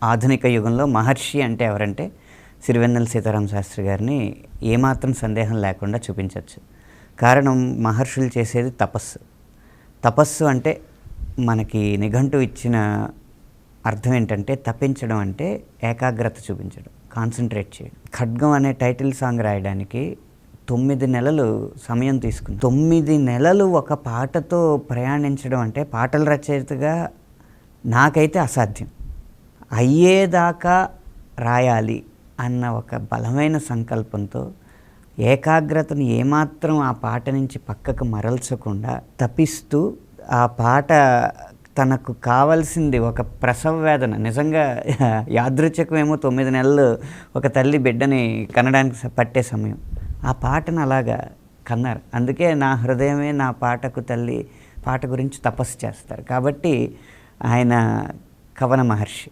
ఆధునిక యుగంలో మహర్షి అంటే ఎవరంటే సిరివెన్నెల సీతారామ శాస్త్రి గారిని ఏమాత్రం సందేహం లేకుండా చూపించవచ్చు. కారణం మహర్షులు చేసేది తపస్సు. తపస్సు అంటే మనకి నిఘంటువు ఇచ్చిన అర్థం ఏంటంటే తపించడం అంటే ఏకాగ్రత చూపించడం, కాన్సన్ట్రేట్ చేయడం. 'ఖడ్గం' అనే టైటిల్ సాంగ్ రాయడానికి 9 నెలలు సమయం తీసుకుంది. 9 నెలలు ఒక పాటతో ప్రయాణించడం అంటే పాటల రచయితగా నాకైతే అసాధ్యం. అయ్యేదాకా రాయాలి అన్న ఒక బలమైన సంకల్పంతో ఏకాగ్రతను ఏమాత్రం ఆ పాట నుంచి పక్కకు మరల్చకుండా తపిస్తూ ఆ పాట తనకు కావాల్సింది ఒక ప్రసవ వేదన, నిజంగా యాదృచ్ఛికమేమో 9 నెలలు ఒక తల్లి బిడ్డని కనడానికి పట్టే సమయం. ఆ పాటను అలాగా కన్నారు. అందుకే నా హృదయమే నా పాటకు తల్లి పాట గురించి తపస్సు చేస్తారు. కాబట్టి ఆయన కవన మహర్షి.